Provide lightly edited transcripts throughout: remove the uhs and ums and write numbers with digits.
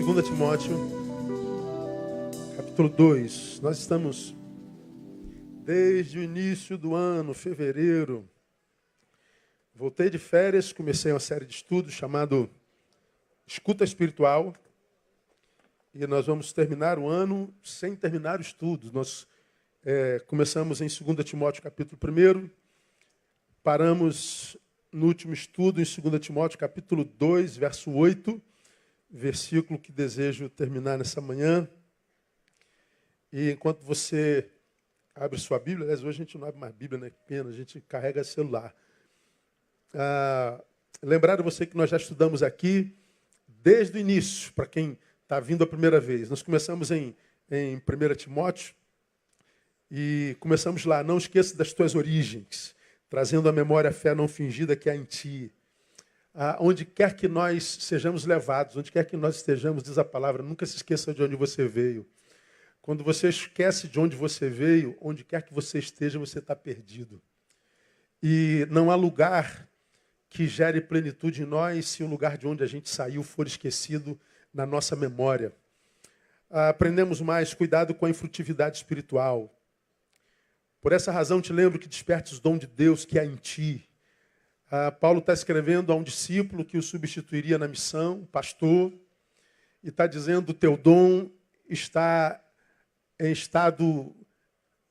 2 Timóteo, capítulo 2. Nós estamos desde o início do ano, fevereiro. Voltei de férias, comecei uma série de estudos chamado Escuta Espiritual. E nós vamos terminar o ano sem terminar o estudo. Nós começamos em 2 Timóteo, capítulo 1. Paramos no último estudo em 2 Timóteo, capítulo 2, verso 8. Versículo que desejo terminar nessa manhã. E enquanto você abre sua Bíblia, aliás, hoje a gente não abre mais Bíblia, né? Que pena, a gente carrega celular. Lembrar a você que nós já estudamos aqui desde o início, para quem está vindo a primeira vez. Nós começamos em 1 Timóteo e começamos lá. Não esqueça das tuas origens, trazendo à memória a fé não fingida que há em ti. Onde quer que nós sejamos levados, onde quer que nós estejamos, diz a palavra, nunca se esqueça de onde você veio. Quando você esquece de onde você veio, onde quer que você esteja, você está perdido. E não há lugar que gere plenitude em nós se o lugar de onde a gente saiu for esquecido na nossa memória. Aprendemos mais cuidado com a infrutividade espiritual. Por essa razão te lembro que despertes o dom de Deus que há em ti. Paulo está escrevendo a um discípulo que o substituiria na missão, pastor, e está dizendo: o teu dom está em estado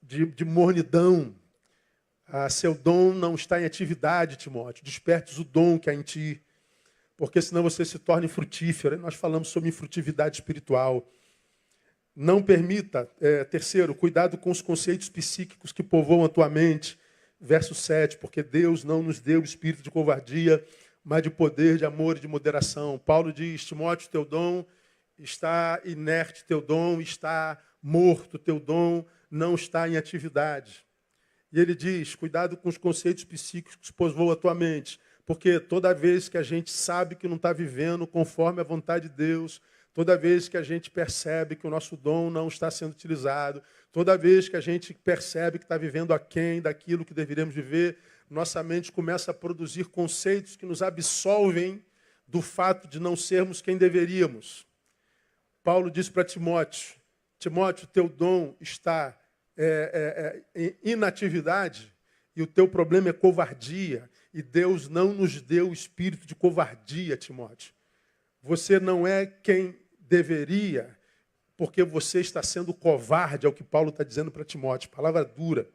de mornidão. Seu dom não está em atividade, Timóteo. Despertes o dom que há em ti, porque senão você se torna infrutífero. Nós falamos sobre infrutividade espiritual. Não permita, terceiro, cuidado com os conceitos psíquicos que povoam a tua mente. Verso 7, porque Deus não nos deu espírito de covardia, mas de poder, de amor e de moderação. Paulo diz: Timóteo, teu dom está inerte, teu dom está morto, teu dom não está em atividade. E ele diz: cuidado com os conceitos psíquicos que povoam a tua mente, porque toda vez que a gente sabe que não está vivendo conforme a vontade de Deus, toda vez que a gente percebe que o nosso dom não está sendo utilizado, toda vez que a gente percebe que está vivendo aquém daquilo que deveríamos viver, nossa mente começa a produzir conceitos que nos absolvem do fato de não sermos quem deveríamos. Paulo diz para Timóteo: Timóteo, teu dom está em inatividade e o teu problema é covardia. E Deus não nos deu o espírito de covardia, Timóteo. Você não é quem deveria, porque você está sendo covarde, é o que Paulo está dizendo para Timóteo. Palavra dura.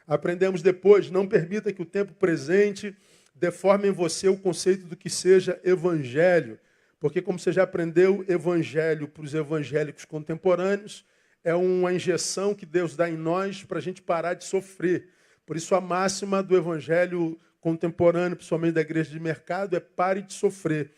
Aprendemos depois: não permita que o tempo presente deforme em você o conceito do que seja evangelho. Porque, como você já aprendeu, evangelho para os evangélicos contemporâneos é uma injeção que Deus dá em nós para a gente parar de sofrer. Por isso, a máxima do evangelho contemporâneo, principalmente da igreja de mercado, é pare de sofrer.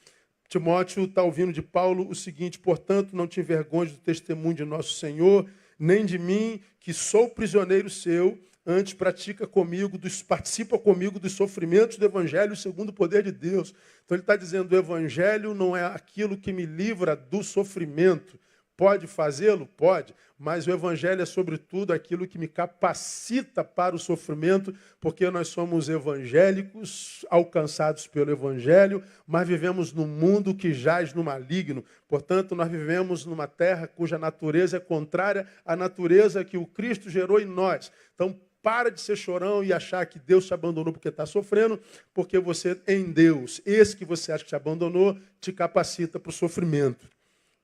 Timóteo está ouvindo de Paulo o seguinte: portanto, não te envergonhes do testemunho de nosso Senhor, nem de mim, que sou prisioneiro seu, antes participa comigo dos sofrimentos do Evangelho segundo o poder de Deus. Então ele está dizendo: o Evangelho não é aquilo que me livra do sofrimento. Pode fazê-lo? Pode. Mas o Evangelho é, sobretudo, aquilo que me capacita para o sofrimento, porque nós somos evangélicos, alcançados pelo Evangelho, mas vivemos num mundo que jaz no maligno. Portanto, nós vivemos numa terra cuja natureza é contrária à natureza que o Cristo gerou em nós. Então, para de ser chorão e achar que Deus te abandonou porque está sofrendo, porque você, em Deus, esse que você acha que te abandonou, te capacita para o sofrimento.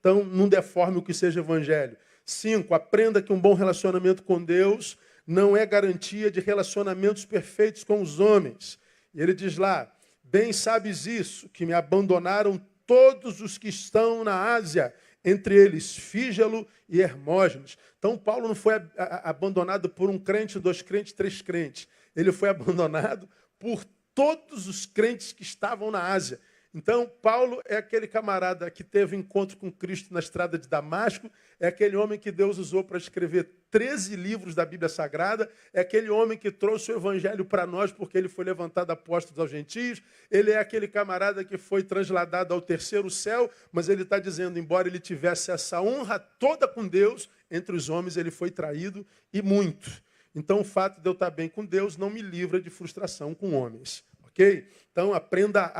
Então, não deforme o que seja evangelho. 5, aprenda que um bom relacionamento com Deus não é garantia de relacionamentos perfeitos com os homens. E ele diz lá: bem sabes isso, que me abandonaram todos os que estão na Ásia, entre eles Fígelo e Hermógenes. Então, Paulo não foi abandonado por um crente, 2 crentes, 3 crentes. Ele foi abandonado por todos os crentes que estavam na Ásia. Então, Paulo é aquele camarada que teve encontro com Cristo na estrada de Damasco, é aquele homem que Deus usou para escrever 13 livros da Bíblia Sagrada, é aquele homem que trouxe o Evangelho para nós porque ele foi levantado apóstolo aos gentios, ele é aquele camarada que foi transladado ao terceiro céu, mas ele está dizendo, embora ele tivesse essa honra toda com Deus, entre os homens ele foi traído e muito. Então, o fato de eu estar bem com Deus não me livra de frustração com homens. Ok? Então, aprenda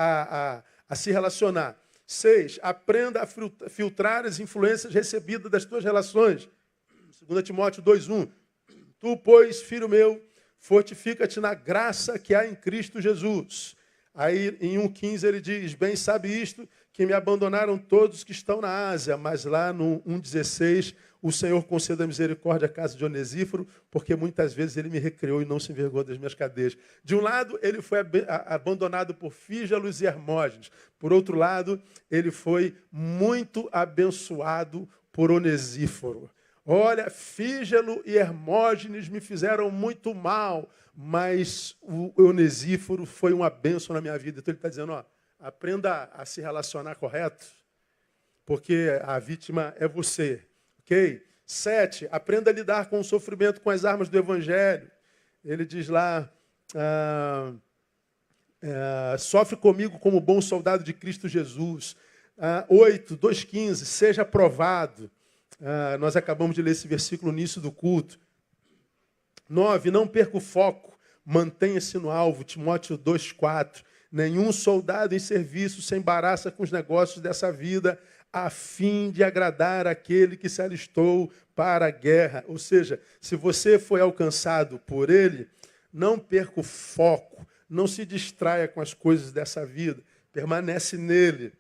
a se relacionar. 6. Aprenda a filtrar as influências recebidas das tuas relações. 2 Timóteo 2:1. Tu, pois, filho meu, fortifica-te na graça que há em Cristo Jesus. Aí em 1,15 ele diz, bem sabe isto, que me abandonaram todos que estão na Ásia. Mas lá no 1,16, o Senhor conceda misericórdia à casa de Onesíforo, porque muitas vezes ele me recriou e não se envergonhou das minhas cadeias. De um lado, ele foi abandonado por Fígelos e Hermógenes. Por outro lado, ele foi muito abençoado por Onesíforo. Olha, Fígelo e Hermógenes me fizeram muito mal, mas o Onesíforo foi uma bênção na minha vida. Então ele está dizendo, ó, aprenda a se relacionar correto, porque a vítima é você. Ok? 7, aprenda a lidar com o sofrimento com as armas do Evangelho. Ele diz lá, sofre comigo como bom soldado de Cristo Jesus. 8, 2,15, seja aprovado. Nós acabamos de ler esse versículo no início do culto. 9, não perca o foco, mantenha-se no alvo. Timóteo 2,4. Nenhum soldado em serviço se embaraça com os negócios dessa vida, a fim de agradar aquele que se alistou para a guerra. Ou seja, se você foi alcançado por ele, não perca o foco, não se distraia com as coisas dessa vida, permanece nele.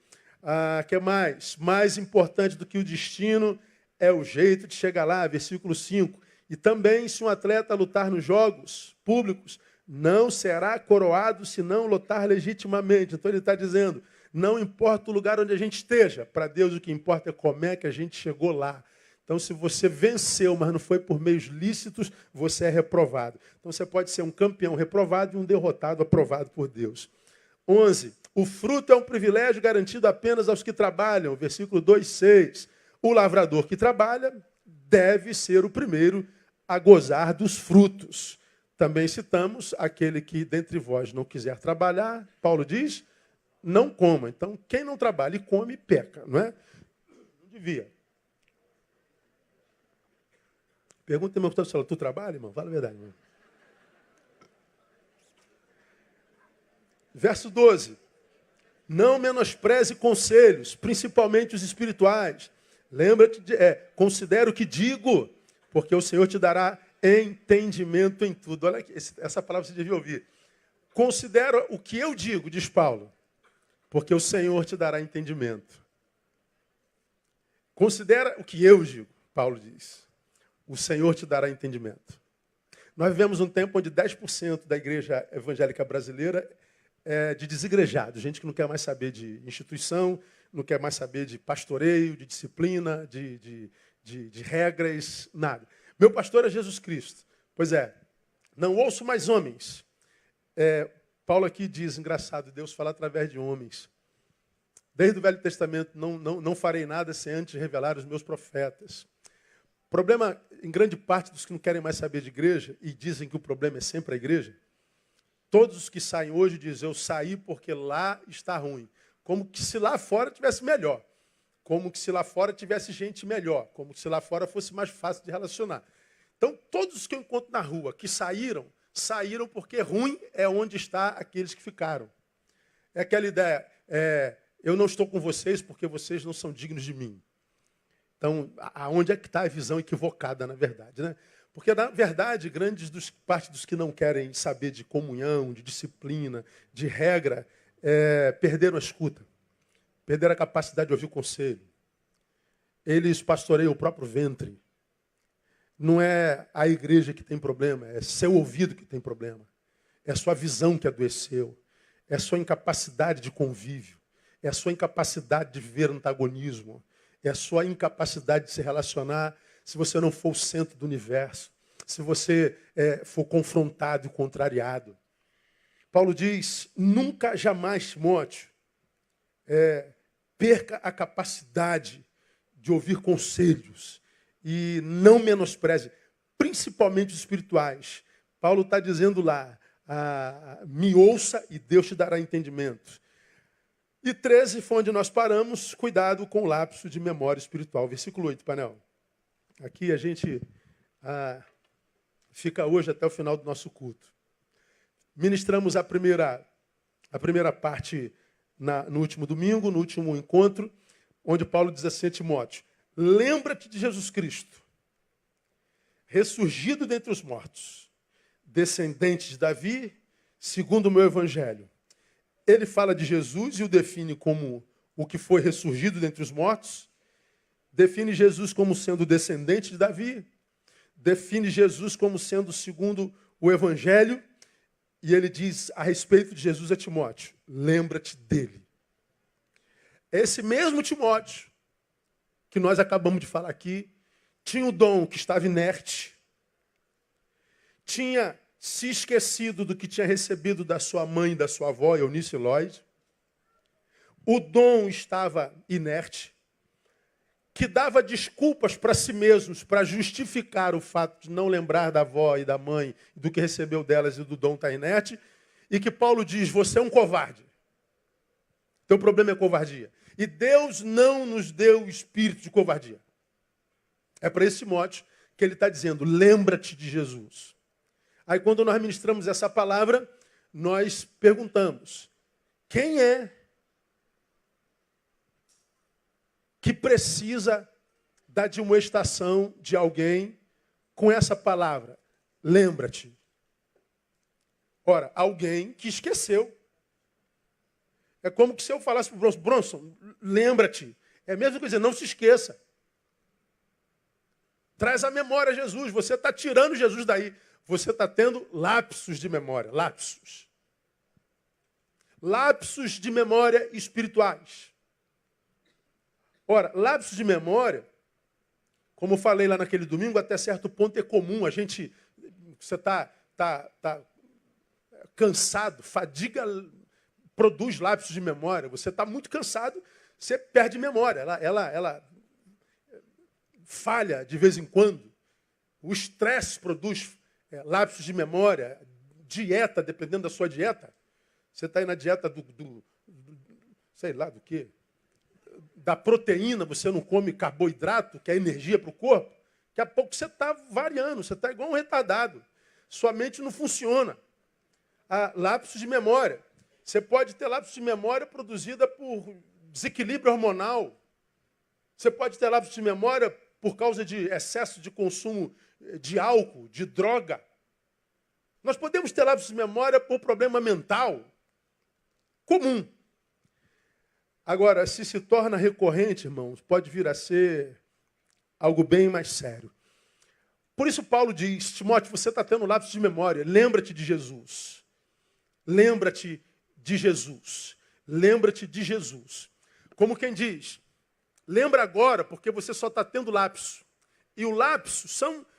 Que mais? Mais importante do que o destino é o jeito de chegar lá, versículo 5. E também, se um atleta lutar nos jogos públicos, não será coroado se não lutar legitimamente. Então ele está dizendo, não importa o lugar onde a gente esteja, para Deus o que importa é como é que a gente chegou lá. Então, se você venceu, mas não foi por meios lícitos, você é reprovado. Então, você pode ser um campeão reprovado e um derrotado aprovado por Deus. 11. O fruto é um privilégio garantido apenas aos que trabalham. Versículo 2,6. O lavrador que trabalha deve ser o primeiro a gozar dos frutos. Também citamos aquele que dentre vós não quiser trabalhar, Paulo diz, não coma. Então, quem não trabalha e come, peca, não é? Não devia. Pergunta, irmão, tu trabalha, irmão? Fala a verdade, irmão. Verso 12. Não menospreze conselhos, principalmente os espirituais. Lembra-te, considera o que digo, porque o Senhor te dará entendimento em tudo. Olha aqui, essa palavra você devia ouvir. Considera o que eu digo, diz Paulo, porque o Senhor te dará entendimento. Considera o que eu digo, Paulo diz. O Senhor te dará entendimento. Nós vivemos um tempo onde 10% da igreja evangélica brasileira é de desigrejado, gente que não quer mais saber de instituição, não quer mais saber de pastoreio, de disciplina, de regras, nada. Meu pastor é Jesus Cristo. Pois é, não ouço mais homens. Paulo aqui diz, engraçado, Deus fala através de homens. Desde o Velho Testamento, não farei nada sem antes revelar os meus profetas. O problema, em grande parte dos que não querem mais saber de igreja, e dizem que o problema é sempre a igreja, todos os que saem hoje dizem, eu saí porque lá está ruim. Como que se lá fora tivesse melhor. Como que se lá fora tivesse gente melhor. Como se lá fora fosse mais fácil de relacionar. Então, todos os que eu encontro na rua que saíram porque ruim é onde está aqueles que ficaram. É aquela ideia, eu não estou com vocês porque vocês não são dignos de mim. Então, aonde é que está a visão equivocada, na verdade, né? Porque, na verdade, parte dos que não querem saber de comunhão, de disciplina, de regra, perderam a escuta, perderam a capacidade de ouvir o conselho. Eles pastoreiam o próprio ventre. Não é a igreja que tem problema, é seu ouvido que tem problema. É a sua visão que adoeceu. É a sua incapacidade de convívio. É a sua incapacidade de viver antagonismo. É a sua incapacidade de se relacionar se você não for o centro do universo. Se você for confrontado e contrariado. Paulo diz, nunca, jamais, Timóteo, perca a capacidade de ouvir conselhos e não menospreze, principalmente os espirituais. Paulo está dizendo lá, me ouça e Deus te dará entendimento. E 13 foi onde nós paramos, cuidado com o lapso de memória espiritual. Versículo 8, painel. Aqui a gente fica hoje até o final do nosso culto. Ministramos a primeira parte no último domingo, no último encontro, onde Paulo diz assim a Timóteo: lembra-te de Jesus Cristo, ressurgido dentre os mortos, descendente de Davi, segundo o meu evangelho. Ele fala de Jesus e o define como o que foi ressurgido dentre os mortos, define Jesus como sendo descendente de Davi, define Jesus como sendo segundo o evangelho, e ele diz a respeito de Jesus a Timóteo: lembra-te dele. Esse mesmo Timóteo, que nós acabamos de falar aqui, tinha o dom que estava inerte, tinha se esquecido do que tinha recebido da sua mãe e da sua avó, Eunice e Lloyd. O dom estava inerte, que dava desculpas para si mesmos, para justificar o fato de não lembrar da avó e da mãe, do que recebeu delas e do dom estar inerte, e que Paulo diz: você é um covarde. Teu problema é covardia. E Deus não nos deu o espírito de covardia. É para esse Timóteo que ele está dizendo: lembra-te de Jesus. Aí quando nós ministramos essa palavra, nós perguntamos: quem é que precisa da admoestação de alguém com essa palavra? Lembra-te. Ora, alguém que esqueceu. É como que se eu falasse para o Bronson: Bronson, lembra-te. É a mesma coisa, não se esqueça. Traz à memória Jesus. Você está tirando Jesus daí. Você está tendo lapsos de memória. Lapsos. Lapsos de memória espirituais. Ora, lapsos de memória, como eu falei lá naquele domingo, até certo ponto é comum. Você está cansado, fadiga produz lapsos de memória. Você está muito cansado, você perde memória. Ela falha de vez em quando. O estresse produz lapsos de memória. Dieta, dependendo da sua dieta. Você está aí na dieta sei lá do quê? Da proteína, você não come carboidrato, que é energia para o corpo. Daqui a pouco você está variando, você está igual um retardado. Sua mente não funciona. Há lapsos de memória. Você pode ter lapsos de memória produzida por desequilíbrio hormonal. Você pode ter lapsos de memória por causa de excesso de consumo de álcool, de droga. Nós podemos ter lapsos de memória por problema mental comum. Agora, se torna recorrente, irmãos, pode vir a ser algo bem mais sério. Por isso Paulo diz: Timóteo, você está tendo lapsos de memória. Lembra-te de Jesus. Lembra-te de Jesus. Lembra-te de Jesus. Como quem diz: lembra agora, porque você só está tendo lapso. E o lapso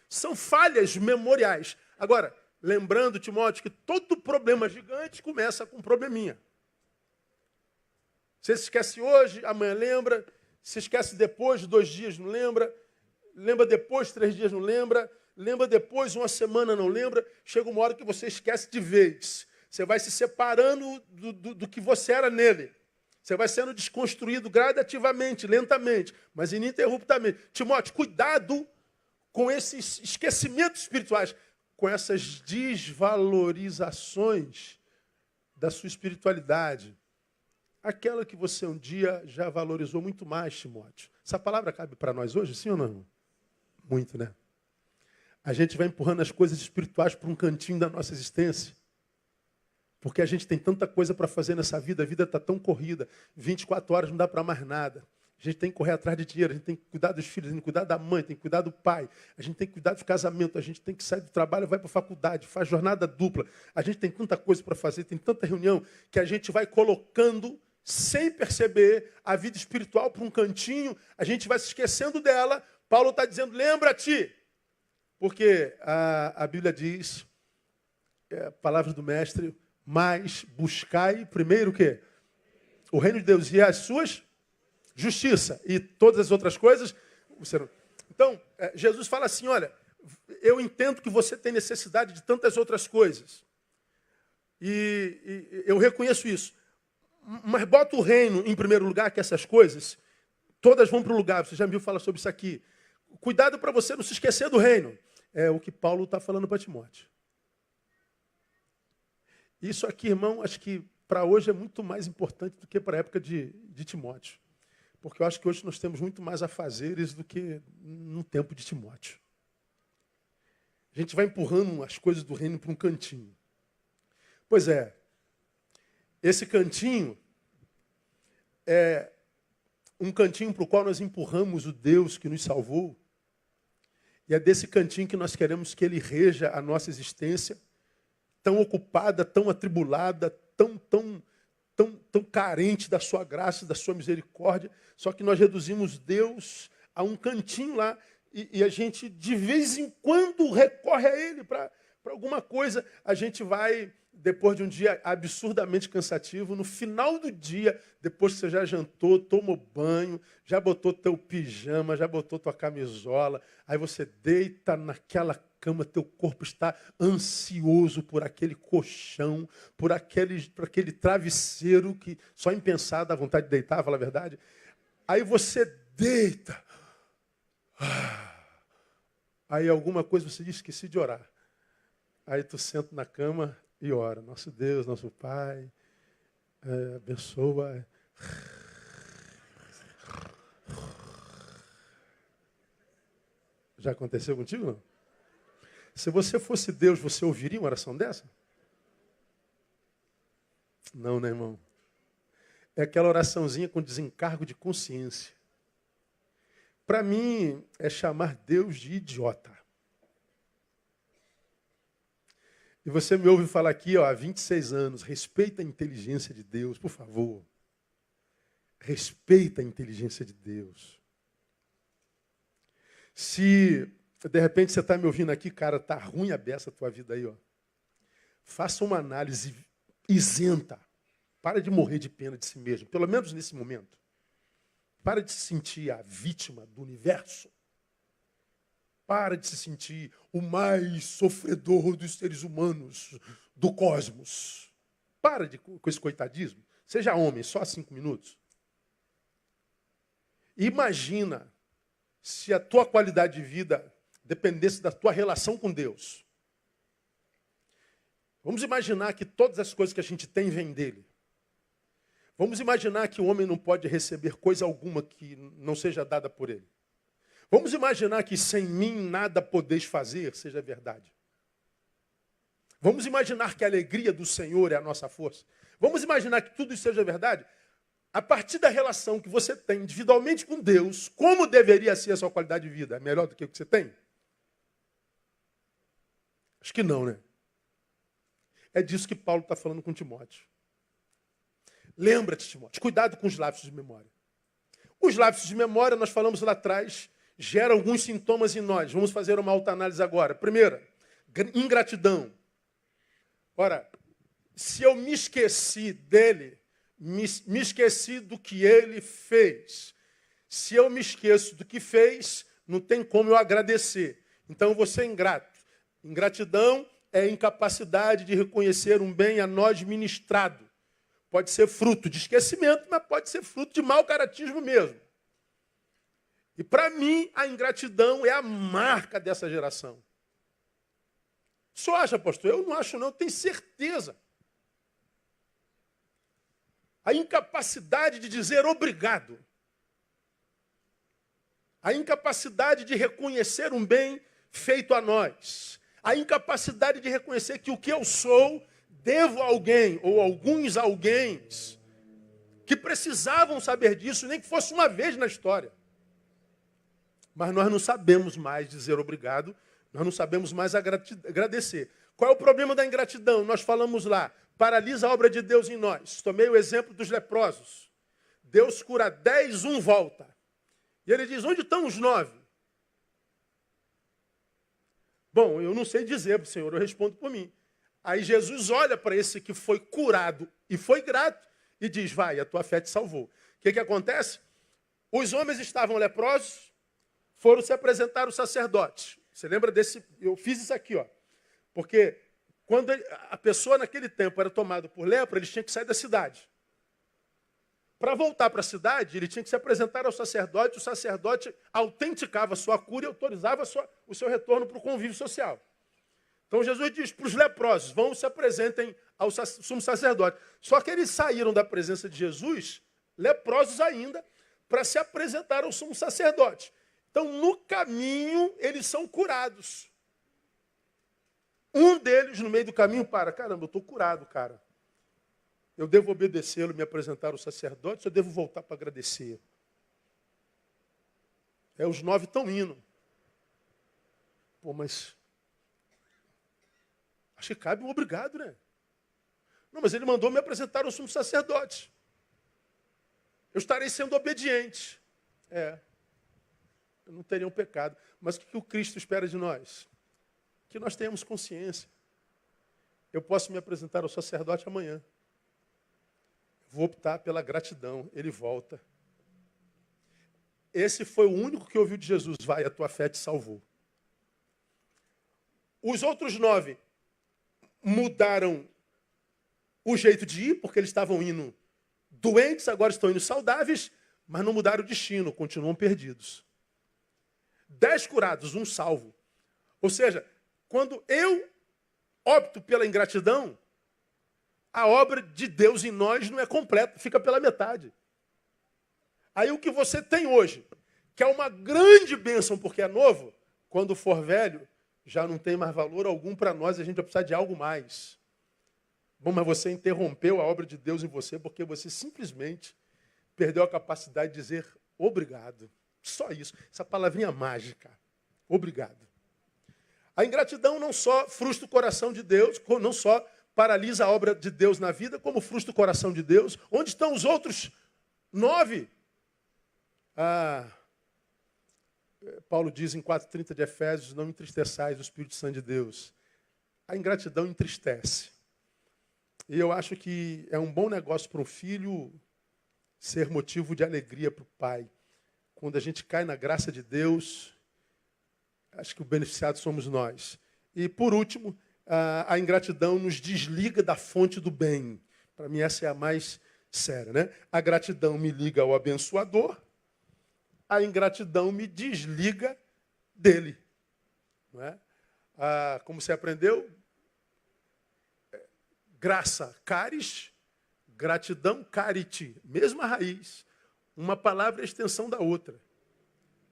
são falhas memoriais. Agora, lembrando, Timóteo, que todo problema gigante começa com um probleminha. Você se esquece hoje, amanhã lembra. Se esquece depois, 2 dias não lembra. Lembra depois, 3 dias não lembra. Lembra depois, 1 semana não lembra. Chega uma hora que você esquece de vez. Você vai se separando do que você era nele. Você vai sendo desconstruído gradativamente, lentamente, mas ininterruptamente. Timóteo, cuidado com esses esquecimentos espirituais, com essas desvalorizações da sua espiritualidade. Aquela que você um dia já valorizou muito mais, Timóteo. Essa palavra cabe para nós hoje, sim ou não? Muito, né? A gente vai empurrando as coisas espirituais para um cantinho da nossa existência. Porque a gente tem tanta coisa para fazer nessa vida, a vida está tão corrida. 24 horas não dá para mais nada. A gente tem que correr atrás de dinheiro, a gente tem que cuidar dos filhos, a gente tem que cuidar da mãe, tem que cuidar do pai, a gente tem que cuidar do casamento, a gente tem que sair do trabalho, vai para a faculdade, faz jornada dupla. A gente tem tanta coisa para fazer, tem tanta reunião, que a gente vai colocando, sem perceber, a vida espiritual para um cantinho, a gente vai se esquecendo dela. Paulo está dizendo: lembra-te. Porque a Bíblia diz, palavras do mestre: mas buscai primeiro o quê? O reino de Deus e as suas justiça. E todas as outras coisas. Então, Jesus fala assim: olha, eu entendo que você tem necessidade de tantas outras coisas. E eu reconheço isso. Mas bota o reino em primeiro lugar, que essas coisas, todas vão para o lugar. Você já me viu falar sobre isso aqui. Cuidado para você não se esquecer do reino. É o que Paulo está falando para Timóteo. Isso aqui, irmão, acho que para hoje é muito mais importante do que para a época de Timóteo. Porque eu acho que hoje nós temos muito mais afazeres do que no tempo de Timóteo. A gente vai empurrando as coisas do reino para um cantinho. Pois é, esse cantinho é um cantinho para o qual nós empurramos o Deus que nos salvou. E é desse cantinho que nós queremos que Ele reja a nossa existência, tão ocupada, tão atribulada, tão carente da sua graça, da sua misericórdia. Só que nós reduzimos Deus a um cantinho lá e a gente, de vez em quando, recorre a Ele para alguma coisa. A gente vai, depois de um dia absurdamente cansativo, no final do dia, depois que você já jantou, tomou banho, já botou teu pijama, já botou tua camisola, aí você deita naquela cama, teu corpo está ansioso por aquele colchão, por aquele travesseiro que só em pensar dá vontade de deitar, fala a verdade. Aí você deita. Aí alguma coisa você diz, esqueci de orar. Aí tu senta na cama e ora. Nosso Deus, nosso Pai, abençoa. Já aconteceu contigo, não? Se você fosse Deus, você ouviria uma oração dessa? Não, né, irmão? É aquela oraçãozinha com desencargo de consciência. Para mim, é chamar Deus de idiota. E você me ouve falar aqui, há 26 anos, respeita a inteligência de Deus, por favor. Respeita a inteligência de Deus. Se, de repente, você está me ouvindo aqui, cara, está ruim a beça a tua vida aí, ó. Faça uma análise isenta. Para de morrer de pena de si mesmo, pelo menos nesse momento. Para de se sentir a vítima do universo. Para de se sentir o mais sofredor dos seres humanos do cosmos. Para com esse coitadismo. Seja homem, só 5 minutos. Imagina se a tua qualidade de vida dependesse da tua relação com Deus. Vamos imaginar que todas as coisas que a gente tem vêm dele. Vamos imaginar que o homem não pode receber coisa alguma que não seja dada por ele. Vamos imaginar que sem mim nada podeis fazer, seja verdade. Vamos imaginar que a alegria do Senhor é a nossa força. Vamos imaginar que tudo isso seja verdade. A partir da relação que você tem individualmente com Deus, como deveria ser a sua qualidade de vida? É melhor do que o que você tem? Acho que não, né? É disso que Paulo está falando com Timóteo. Lembra-te, Timóteo, cuidado com os lapsos de memória. Os lapsos de memória, nós falamos lá atrás, geram alguns sintomas em nós. Vamos fazer uma autoanálise agora. Primeira, ingratidão. Ora, se eu me esqueci dele, me esqueci do que ele fez. Se eu me esqueço do que fez, não tem como eu agradecer. Então eu vou ser ingrato. Ingratidão é incapacidade de reconhecer um bem a nós ministrado. Pode ser fruto de esquecimento, mas pode ser fruto de mau caratismo mesmo. E para mim, a ingratidão é a marca dessa geração. Só acha, pastor? Eu não acho não, eu tenho certeza. A incapacidade de dizer obrigado. A incapacidade de reconhecer um bem feito a nós. A incapacidade de reconhecer que o que eu sou, devo a alguém, ou alguns alguéns, que precisavam saber disso, nem que fosse uma vez na história. Mas nós não sabemos mais dizer obrigado, nós não sabemos mais agradecer. Qual é o problema da ingratidão? Nós falamos lá, paralisa a obra de Deus em nós. Tomei o exemplo dos leprosos. Deus cura 10, um volta. E ele diz, onde estão os 9? Bom, eu não sei dizer, Senhor, eu respondo por mim. Aí Jesus olha para esse que foi curado e foi grato e diz, vai, a tua fé te salvou. O que acontece? Os homens estavam leprosos, foram se apresentar ao sacerdote. Você lembra desse? Eu fiz isso aqui, ó. Porque quando a pessoa naquele tempo era tomada por lepra, ele tinha que sair da cidade. Para voltar para a cidade, ele tinha que se apresentar ao sacerdote, o sacerdote autenticava a sua cura e autorizava o seu retorno para o convívio social. Então Jesus diz para os leprosos, vão se apresentem ao sumo sacerdote. Só que eles saíram da presença de Jesus, leprosos ainda, para se apresentar ao sumo sacerdote. Então, no caminho, eles são curados. Um deles, no meio do caminho, caramba, eu estou curado, cara. Eu devo obedecê-lo, me apresentar ao sacerdote, ou eu devo voltar para agradecer? Os 9 estão indo. Pô, mas acho que cabe um obrigado, né? Não, mas ele mandou me apresentar ao sumo sacerdote. Eu estarei sendo obediente. Eu não teria um pecado. Mas o que o Cristo espera de nós? Que nós tenhamos consciência. Eu posso me apresentar ao sacerdote amanhã. Vou optar pela gratidão. Ele volta. Esse foi o único que ouviu de Jesus. Vai, a tua fé te salvou. Os outros 9 mudaram o jeito de ir, porque eles estavam indo doentes, agora estão indo saudáveis, mas não mudaram o destino, continuam perdidos. 10 curados, 1 salvo. Ou seja, quando eu opto pela ingratidão, a obra de Deus em nós não é completa, fica pela metade. Aí o que você tem hoje, que é uma grande bênção porque é novo, quando for velho, já não tem mais valor algum para nós, a gente vai precisar de algo mais. Bom, mas você interrompeu a obra de Deus em você porque você simplesmente perdeu a capacidade de dizer obrigado. Só isso. Essa palavrinha mágica. Obrigado. A ingratidão não só frustra o coração de Deus, não só paralisa a obra de Deus na vida, como frustra o coração de Deus. Onde estão os outros 9? Paulo diz em 4,30 de Efésios, não entristeçais o Espírito Santo de Deus. A ingratidão entristece. E eu acho que é um bom negócio para um filho ser motivo de alegria para o pai. Quando a gente cai na graça de Deus, acho que o beneficiado somos nós. E, por último, a ingratidão nos desliga da fonte do bem. Para mim, essa é a mais séria, né? A gratidão me liga ao abençoador, a ingratidão me desliga dele. Não é? Como você aprendeu? Graça, caris, gratidão, cariti. Mesma raiz. Uma palavra é a extensão da outra.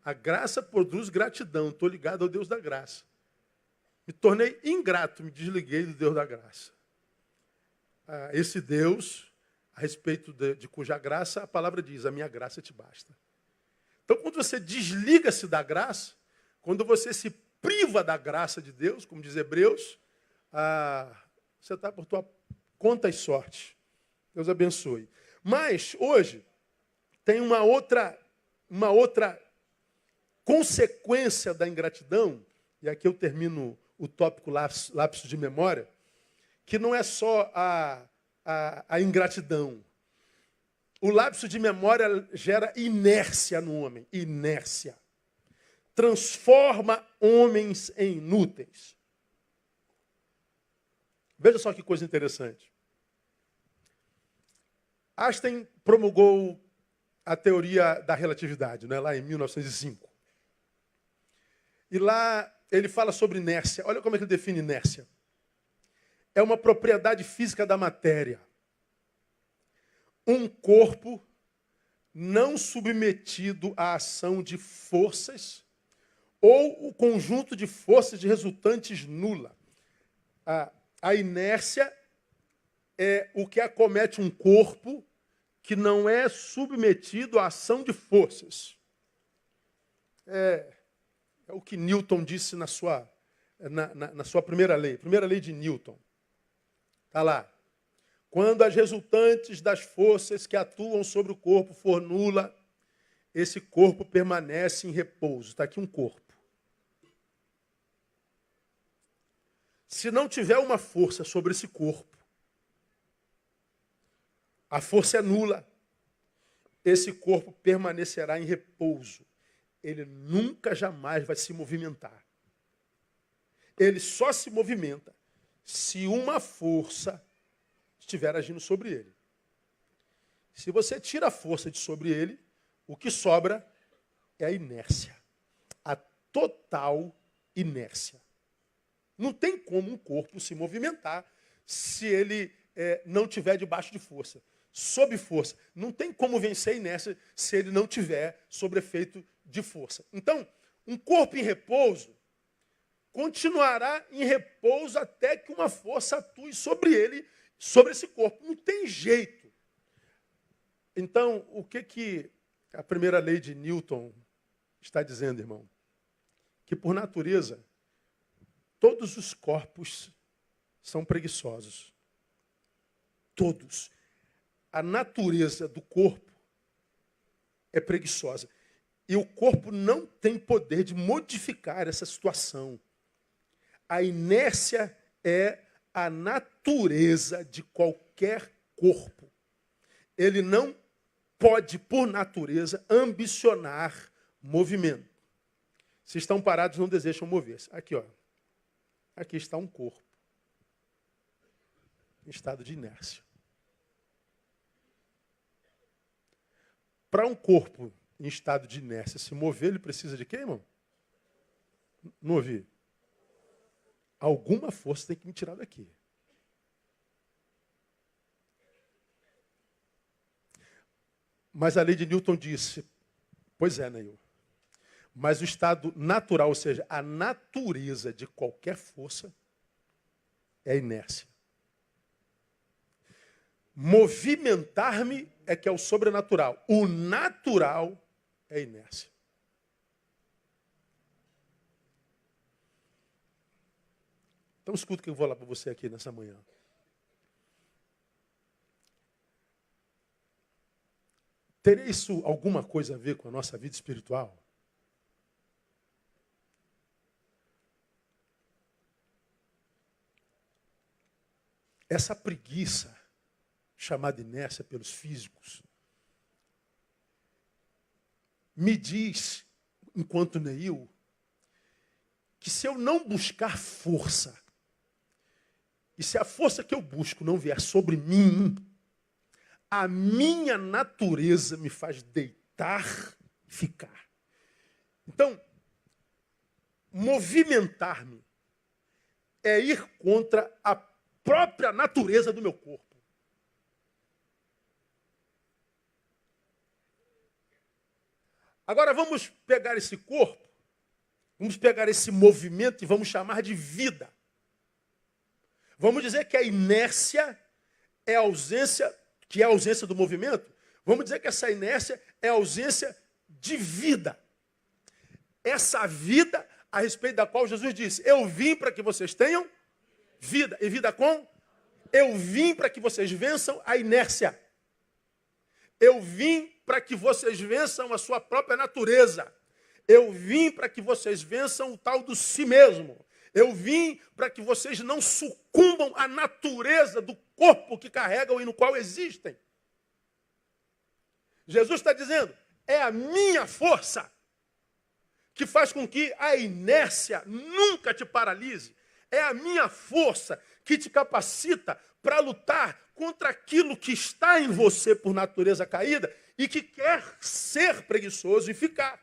A graça produz gratidão. Estou ligado ao Deus da graça. Me tornei ingrato, me desliguei do Deus da graça. Esse Deus, a respeito de cuja graça, a palavra diz, a minha graça te basta. Então, quando você desliga-se da graça, quando você se priva da graça de Deus, como diz Hebreus, você está por tua conta e sorte. Deus abençoe. Mas, hoje, tem uma outra consequência da ingratidão, e aqui eu termino o tópico lapso de memória, que não é só a ingratidão. O lapso de memória gera inércia no homem. Inércia. Transforma homens em inúteis. Veja só que coisa interessante. Einstein promulgou a teoria da relatividade, né, lá em 1905. E lá ele fala sobre inércia. Olha como é que ele define inércia. É uma propriedade física da matéria. Um corpo não submetido à ação de forças ou o conjunto de forças de resultantes nula. A inércia é o que acomete um corpo que não é submetido à ação de forças. É o que Newton disse na sua primeira lei de Newton. Está lá. Quando as resultantes das forças que atuam sobre o corpo for nula, esse corpo permanece em repouso. Está aqui um corpo. Se não tiver uma força sobre esse corpo, a força é nula, esse corpo permanecerá em repouso. Ele nunca, jamais vai se movimentar. Ele só se movimenta se uma força estiver agindo sobre ele. Se você tira a força de sobre ele, o que sobra é a inércia. A total inércia. Não tem como um corpo se movimentar se ele não tiver debaixo de força, sob força. Não tem como vencer a inércia se ele não tiver sob efeito de força. Então, um corpo em repouso continuará em repouso até que uma força atue sobre ele, sobre esse corpo. Não tem jeito. Então, o que a primeira lei de Newton está dizendo, irmão? Que por natureza, todos os corpos são preguiçosos. Todos. A natureza do corpo é preguiçosa. E o corpo não tem poder de modificar essa situação. A inércia é a natureza de qualquer corpo. Ele não pode, por natureza, ambicionar movimento. Se estão parados, não desejam mover-se. Aqui, ó. Aqui está um corpo em estado de inércia. Para um corpo em estado de inércia se mover, ele precisa de quê, irmão? Não ouvi. Alguma força tem que me tirar daqui. Mas a lei de Newton disse, pois é, Neil. Mas o estado natural, ou seja, a natureza de qualquer força é a inércia. Movimentar-me é que é o sobrenatural. O natural é a inércia. Então escuta o que eu vou falar para você aqui nessa manhã. Teria isso alguma coisa a ver com a nossa vida espiritual? Essa preguiça, chamada inércia pelos físicos, me diz, enquanto Neil, que se eu não buscar força, e se a força que eu busco não vier sobre mim, a minha natureza me faz deitar e ficar. Então, movimentar-me é ir contra a própria natureza do meu corpo. Agora vamos pegar esse corpo, vamos pegar esse movimento e vamos chamar de vida. Vamos dizer que a inércia é a ausência, que é a ausência do movimento. Vamos dizer que essa inércia é a ausência de vida. Essa vida a respeito da qual Jesus disse, eu vim para que vocês tenham vida. E vida com? Eu vim para que vocês vençam a inércia. Eu vim para que vocês vençam a sua própria natureza. Eu vim para que vocês vençam o tal do si mesmo. Eu vim para que vocês não sucumbam à natureza do corpo que carregam e no qual existem. Jesus está dizendo, é a minha força que faz com que a inércia nunca te paralise. É a minha força que te capacita para lutar contra aquilo que está em você por natureza caída e que quer ser preguiçoso e ficar.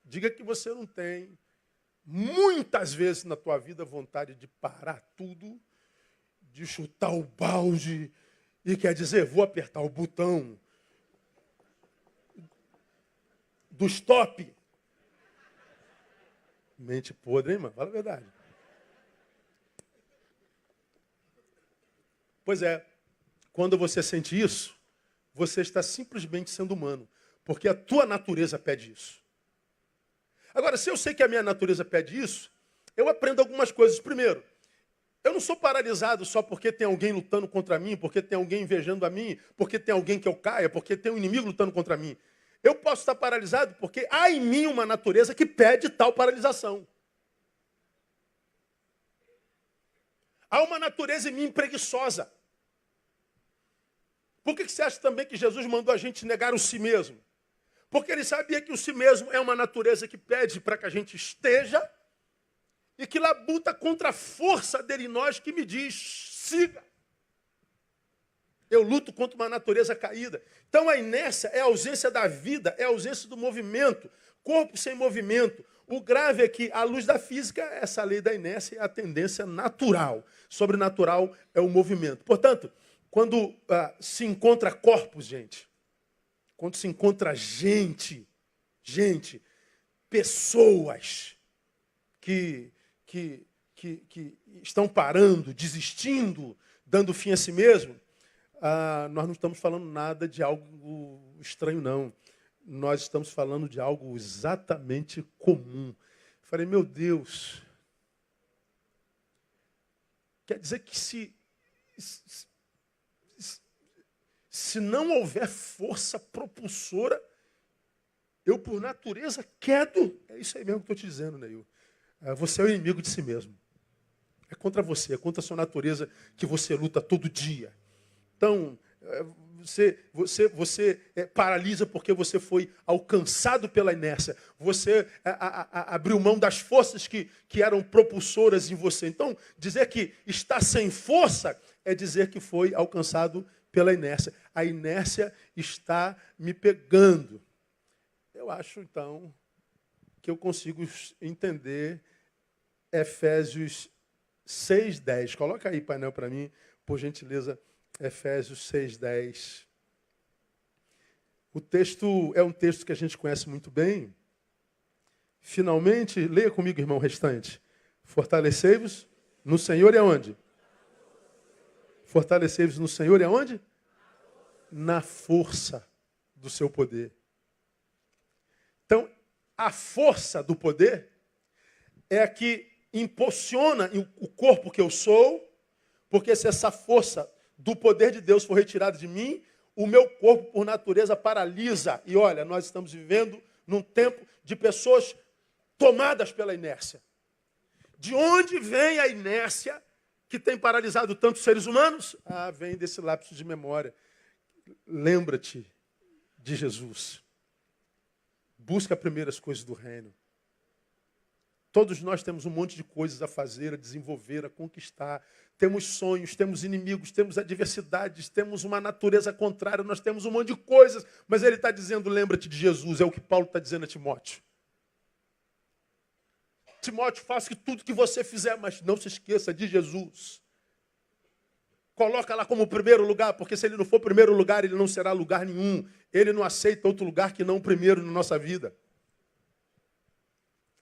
Diga que você não tem, muitas vezes na tua vida, vontade de parar tudo, de chutar o balde e quer dizer, vou apertar o botão do stop. Mente podre, hein, mano? Fala a verdade. Pois é, quando você sente isso, você está simplesmente sendo humano, porque a tua natureza pede isso. Agora, se eu sei que a minha natureza pede isso, eu aprendo algumas coisas. Primeiro, eu não sou paralisado só porque tem alguém lutando contra mim, porque tem alguém invejando a mim, porque tem alguém que eu caia, porque tem um inimigo lutando contra mim. Eu posso estar paralisado porque há em mim uma natureza que pede tal paralisação. Há uma natureza em mim preguiçosa. Por que você acha também que Jesus mandou a gente negar o si mesmo? Porque ele sabia que o si mesmo é uma natureza que pede para que a gente esteja e que labuta contra a força dele em nós que me diz, siga. Eu luto contra uma natureza caída. Então a inércia é a ausência da vida, é a ausência do movimento. Corpo sem movimento. O grave é que, à luz da física, essa lei da inércia é a tendência natural. Sobrenatural é o movimento. Portanto, quando se encontra corpos, gente, quando se encontra gente, pessoas que estão parando, desistindo, dando fim a si mesmo, nós não estamos falando nada de algo estranho, não. Nós estamos falando de algo exatamente comum. Falei, meu Deus, quer dizer que se não houver força propulsora, eu, por natureza, quedo. É isso aí mesmo que eu estou te dizendo, Neil. Você é o inimigo de si mesmo. É contra você, é contra a sua natureza que você luta todo dia. Então, você paralisa porque você foi alcançado pela inércia. Você abriu mão das forças que eram propulsoras em você. Então, dizer que está sem força é dizer que foi alcançado pela inércia. A inércia está me pegando. Eu acho, então, que eu consigo entender Efésios 6:10. Coloca aí, painel, para mim, por gentileza, Efésios 6:10. O texto é um texto que a gente conhece muito bem. Finalmente, leia comigo, irmão, o restante. Fortalecei-vos no Senhor e aonde? Fortalecei-vos no Senhor e aonde? Na força do seu poder. Então, a força do poder é a que impulsiona o corpo que eu sou, porque se essa força do poder de Deus for retirada de mim, o meu corpo, por natureza, paralisa. E olha, nós estamos vivendo num tempo de pessoas tomadas pela inércia. De onde vem a inércia que tem paralisado tantos seres humanos? Vem desse lapso de memória. Lembra-te de Jesus. Busca primeiro as coisas do reino. Todos nós temos um monte de coisas a fazer, a desenvolver, a conquistar. Temos sonhos, temos inimigos, temos adversidades, temos uma natureza contrária, nós temos um monte de coisas. Mas ele está dizendo, lembra-te de Jesus, é o que Paulo está dizendo a Timóteo. Timóteo, faça tudo que você fizer, mas não se esqueça de Jesus. Coloca lá como primeiro lugar, porque se ele não for primeiro lugar, ele não será lugar nenhum. Ele não aceita outro lugar que não o primeiro na nossa vida.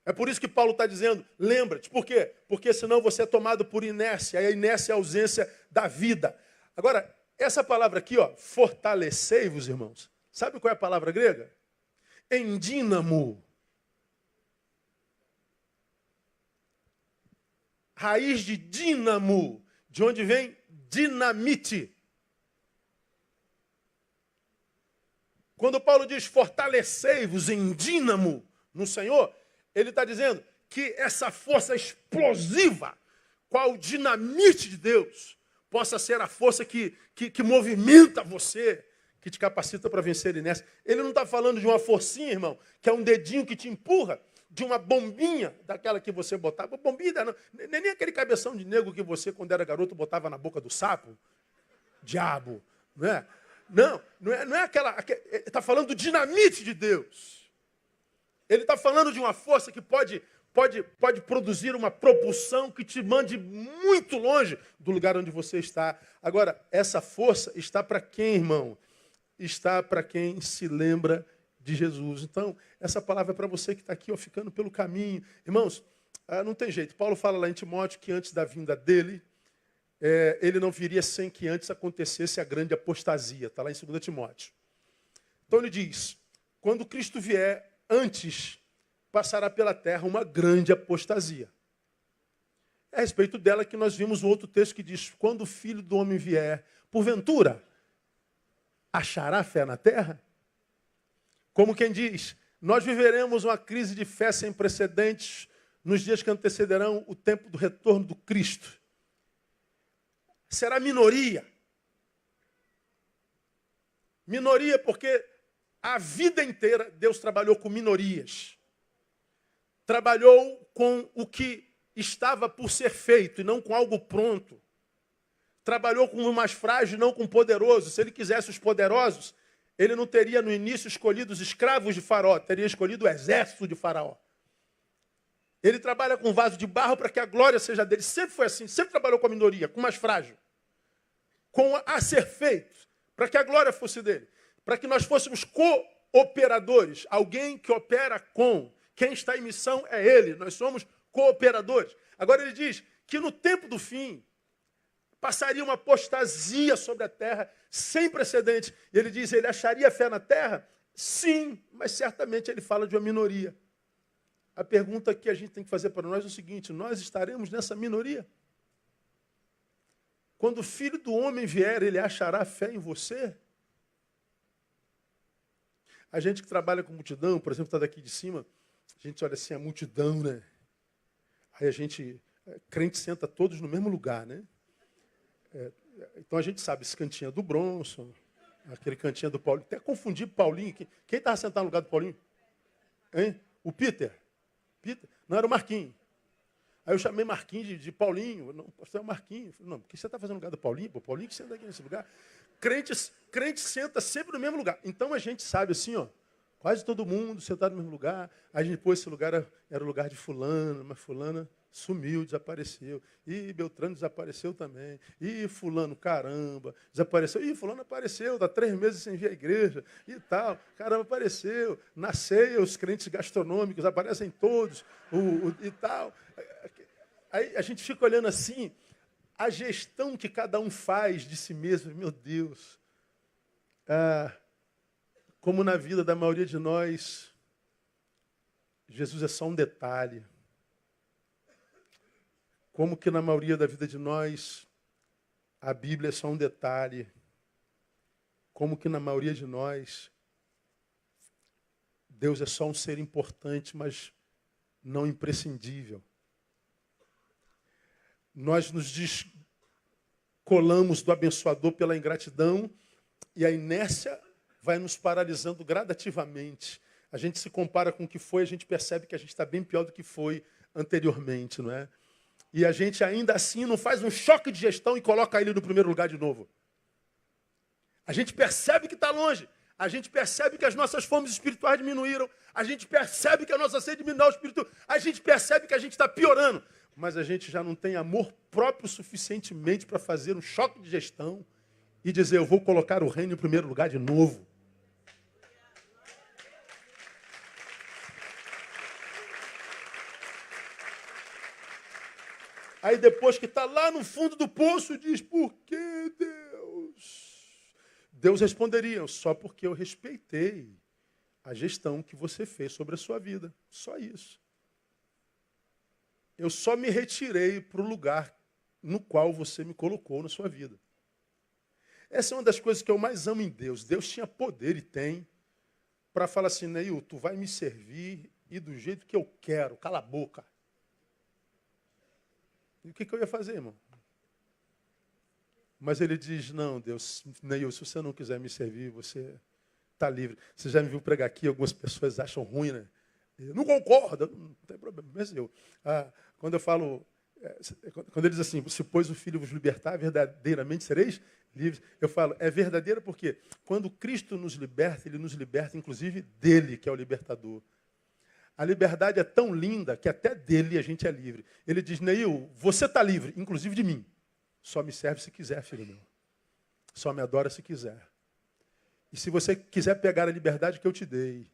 É por isso que Paulo está dizendo, lembra-te. Por quê? Porque senão você é tomado por inércia, e a inércia é a ausência da vida. Agora, essa palavra aqui, ó, fortalecei-vos, irmãos. Sabe qual é a palavra grega? Endínamo. Raiz de dínamo, de onde vem dinamite. Quando Paulo diz fortalecei-vos em dínamo no Senhor, ele está dizendo que essa força explosiva, qual dinamite de Deus, possa ser a força que movimenta você, que te capacita para vencer a inércia. Ele não está falando de uma forcinha, irmão, que é um dedinho que te empurra, de uma bombinha, daquela que você botava. Bombinha, não, nem aquele cabeção de negro que você, quando era garoto, botava na boca do sapo. Diabo, não é? Não é aquela... Ele está falando do dinamite de Deus. Ele está falando de uma força que pode produzir uma propulsão que te mande muito longe do lugar onde você está. Agora, essa força está para quem, irmão? Está para quem se lembra de Jesus. Então, essa palavra é para você que está aqui, ó, ficando pelo caminho. Irmãos, não tem jeito. Paulo fala lá em Timóteo que antes da vinda dele, ele não viria sem que antes acontecesse a grande apostasia. Está lá em 2 Timóteo. Então ele diz, quando Cristo vier, antes passará pela terra uma grande apostasia. É a respeito dela que nós vimos um outro texto que diz, quando o Filho do Homem vier, porventura, achará fé na terra? Como quem diz, nós viveremos uma crise de fé sem precedentes nos dias que antecederão o tempo do retorno do Cristo. Será minoria. Minoria porque a vida inteira Deus trabalhou com minorias. Trabalhou com o que estava por ser feito e não com algo pronto. Trabalhou com o mais frágil e não com o poderoso. Se ele quisesse os poderosos, ele não teria no início escolhido os escravos de Faraó, teria escolhido o exército de Faraó. Ele trabalha com vaso de barro para que a glória seja dele. Sempre foi assim, sempre trabalhou com a minoria, com o mais frágil. Com a ser feito, para que a glória fosse dele. Para que nós fôssemos cooperadores. Alguém que opera com. Quem está em missão é ele. Nós somos cooperadores. Agora ele diz que no tempo do fim passaria uma apostasia sobre a terra sem precedentes. Ele diz, ele acharia fé na terra? Sim, mas certamente ele fala de uma minoria. A pergunta que a gente tem que fazer para nós é o seguinte, nós estaremos nessa minoria? Quando o Filho do Homem vier, ele achará fé em você? A gente que trabalha com multidão, por exemplo, está daqui de cima, a gente olha assim, a multidão, né? Aí a gente, crente senta todos no mesmo lugar, né? Então a gente sabe, esse cantinho é do Bronson, aquele cantinho é do Paulinho. Até confundir Paulinho. Quem estava sentado no lugar do Paulinho? Hein? O Peter? Peter? Não, era o Marquinhos. Aí eu chamei Marquinhos de Paulinho. Não, pastor, é o Marquinhos. Falei, não, porque você está fazendo no lugar do Paulinho? Pô, Paulinho que senta aqui nesse lugar. Crente senta sempre no mesmo lugar. Então a gente sabe assim, ó, quase todo mundo sentado no mesmo lugar. Aí depois esse lugar era o lugar de fulano, mas fulana sumiu, desapareceu. E Beltrano desapareceu também. E fulano, caramba, desapareceu. E fulano apareceu, está 3 meses sem vir à igreja e tal. Caramba, apareceu. Na ceia, os crentes gastronômicos aparecem todos e tal. Aí a gente fica olhando assim, a gestão que cada um faz de si mesmo. Meu Deus. Como na vida da maioria de nós, Jesus é só um detalhe. Como que na maioria da vida de nós, a Bíblia é só um detalhe. Como que na maioria de nós, Deus é só um ser importante, mas não imprescindível. Nós nos descolamos do abençoador pela ingratidão e a inércia vai nos paralisando gradativamente. A gente se compara com o que foi, a gente percebe que a gente está bem pior do que foi anteriormente, não é? E a gente ainda assim não faz um choque de gestão e coloca ele no primeiro lugar de novo. A gente percebe que está longe. A gente percebe que as nossas fomes espirituais diminuíram. A gente percebe que a nossa sede diminuiu o espírito. A gente percebe que a gente está piorando. Mas a gente já não tem amor próprio suficientemente para fazer um choque de gestão e dizer, eu vou colocar o reino em primeiro lugar de novo. Aí depois que está lá no fundo do poço, diz, por que Deus? Deus responderia, só porque eu respeitei a gestão que você fez sobre a sua vida. Só isso. Eu só me retirei para o lugar no qual você me colocou na sua vida. Essa é uma das coisas que eu mais amo em Deus. Deus tinha poder e tem para falar assim, Neil, tu vai me servir e do jeito que eu quero, cala a boca. E o que eu ia fazer, irmão? Mas ele diz, não, Deus, Neil, se você não quiser me servir, você está livre. Você já me viu pregar aqui, algumas pessoas acham ruim, né? Eu não concordo, não tem problema. Mas quando eu falo, quando ele diz assim, se pois o Filho vos libertar, verdadeiramente sereis livres. Eu falo, é verdadeira porque quando Cristo nos liberta, ele nos liberta inclusive dele, que é o libertador. A liberdade é tão linda que até dele a gente é livre. Ele diz, Neil, você está livre, inclusive de mim. Só me serve se quiser, filho meu. Só me adora se quiser. E se você quiser pegar a liberdade que eu te dei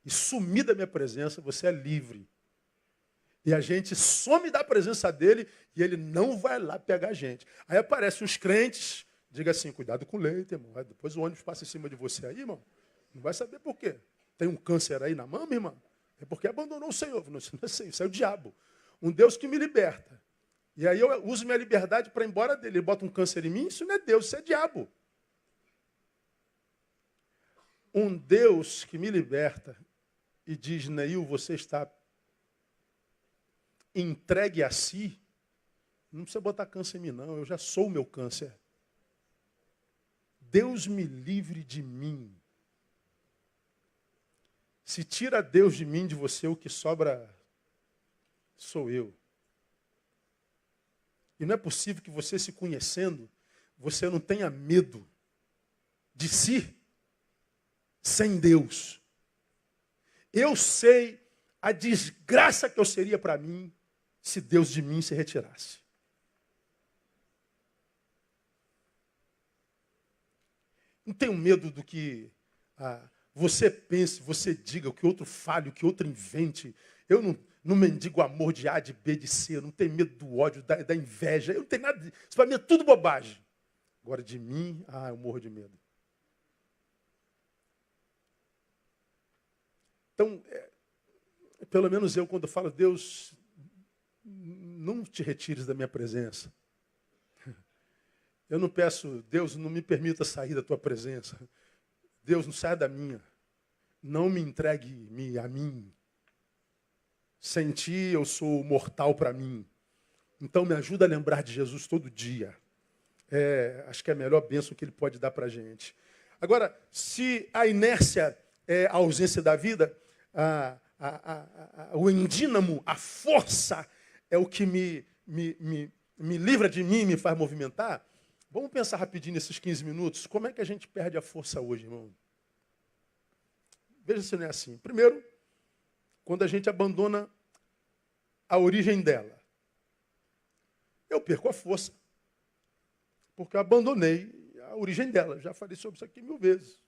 e sumir da minha presença, você é livre. E a gente some da presença dele e ele não vai lá pegar a gente. Aí aparecem os crentes, diga assim, cuidado com o leite, irmão. Aí depois o ônibus passa em cima de você aí, irmão. Não vai saber por quê. Tem um câncer aí na mama, irmão? É porque abandonou o Senhor. Não, isso não é Senhor, isso é o diabo. Um Deus que me liberta. E aí eu uso minha liberdade para ir embora dele. Ele bota um câncer em mim, isso não é Deus, isso é diabo. Um Deus que me liberta e diz, Neil, você está entregue a si, não precisa botar câncer em mim, não. Eu já sou o meu câncer. Deus me livre de mim. Se tira Deus de mim, de você, o que sobra sou eu. E não é possível que você, se conhecendo, você não tenha medo de si sem Deus. Eu sei a desgraça que eu seria para mim se Deus de mim se retirasse. Não tenho medo do que você pense, você diga, o que outro fale, o que outro invente. Eu não mendigo amor de A, de B, de C. Eu não tenho medo do ódio, da inveja. Eu não tenho nada disso. Isso para mim é tudo bobagem. Agora de mim, eu morro de medo. Então, pelo menos eu, quando falo, Deus, não te retires da minha presença. Eu não peço, Deus, não me permita sair da tua presença. Deus, não saia da minha. Não me entregue a mim. Sem ti eu sou mortal para mim. Então me ajuda a lembrar de Jesus todo dia. Acho que é a melhor bênção que ele pode dar para a gente. Agora, se a inércia é a ausência da vida, o endínamo, a força, é o que me livra de mim, me faz movimentar. Vamos pensar rapidinho nesses 15 minutos. Como é que a gente perde a força hoje, irmão? Veja se não é assim. Primeiro, quando a gente abandona a origem dela. Eu perco a força. Porque eu abandonei a origem dela. Já falei sobre isso aqui 1000 vezes.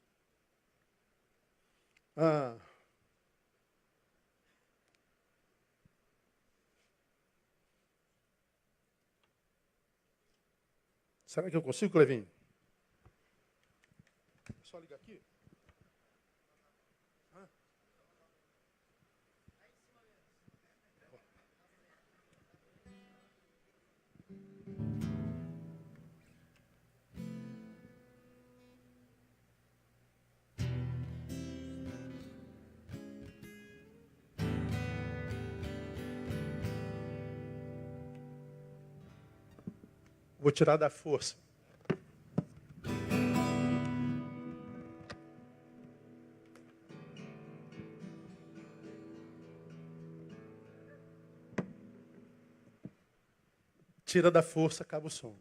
Será que eu consigo, Clevinho? É só ligar aqui? Vou tirar da força. Tira da força, acaba o som.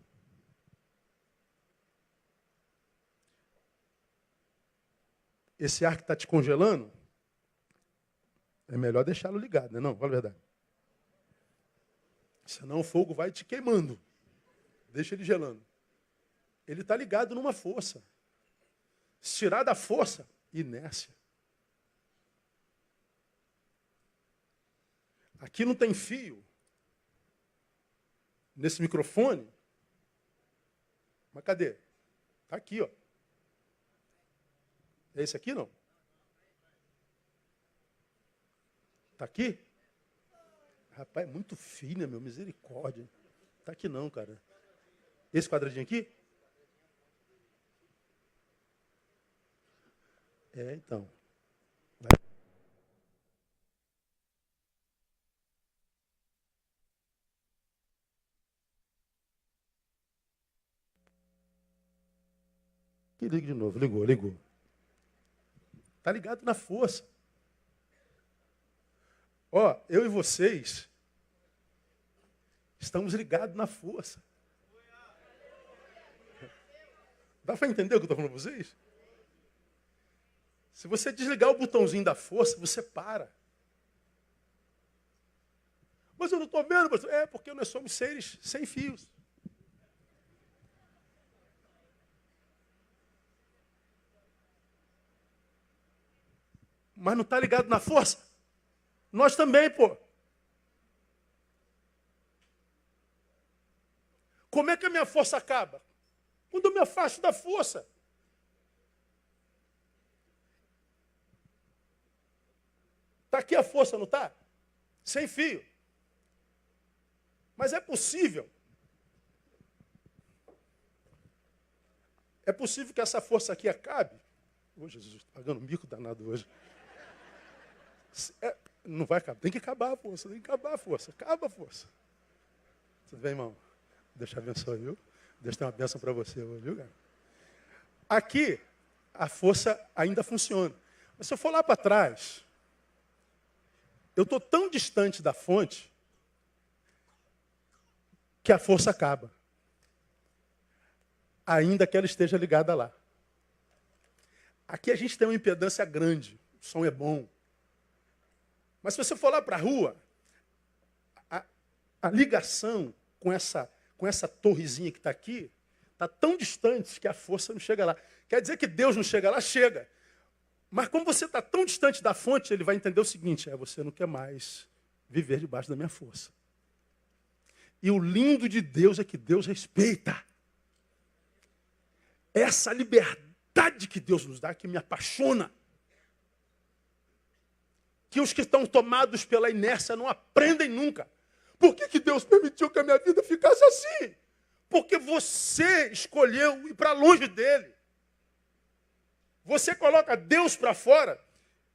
Esse ar que está te congelando, é melhor deixá-lo ligado, né? Não, fala a verdade. Senão o fogo vai te queimando. Deixa ele gelando. Ele está ligado numa força. Se tirar da força, inércia. Aqui não tem fio. Nesse microfone. Mas cadê? Está aqui, ó. É esse aqui, não? Está aqui? Rapaz, é muito fino, meu. Misericórdia. Está aqui não, cara. Esse quadradinho aqui? Então. E liga de novo. Ligou. Está ligado na força. Eu e vocês estamos ligados na força. Dá para entender o que eu estou falando para vocês? Se você desligar o botãozinho da força, você para. Mas eu não estou vendo, pastor. Porque nós somos seres sem fios. Mas não está ligado na força? Nós também, pô. Como é que a minha força acaba? Quando eu me afasto da força. Está aqui a força, não está? Sem fio. Mas é possível. É possível que essa força aqui acabe? Ô, Jesus, estou pagando um bico danado hoje. Não vai acabar. Tem que acabar a força. Acaba a força. Tudo bem, irmão? Deus te abençoe, viu? Deus tem uma bênção para você hoje, viu, cara? Aqui, a força ainda funciona. Mas se eu for lá para trás, eu estou tão distante da fonte que a força acaba. Ainda que ela esteja ligada lá. Aqui a gente tem uma impedância grande. O som é bom. Mas se você for lá para a rua, a ligação com essa torrezinha que está aqui, está tão distante que a força não chega lá. Quer dizer que Deus não chega lá? Chega. Mas como você está tão distante da fonte, ele vai entender o seguinte, você não quer mais viver debaixo da minha força. E o lindo de Deus é que Deus respeita. Essa liberdade que Deus nos dá, que me apaixona. Que os que estão tomados pela inércia não aprendem nunca. Por que Deus permitiu que a minha vida ficasse assim? Porque você escolheu ir para longe dele. Você coloca Deus para fora,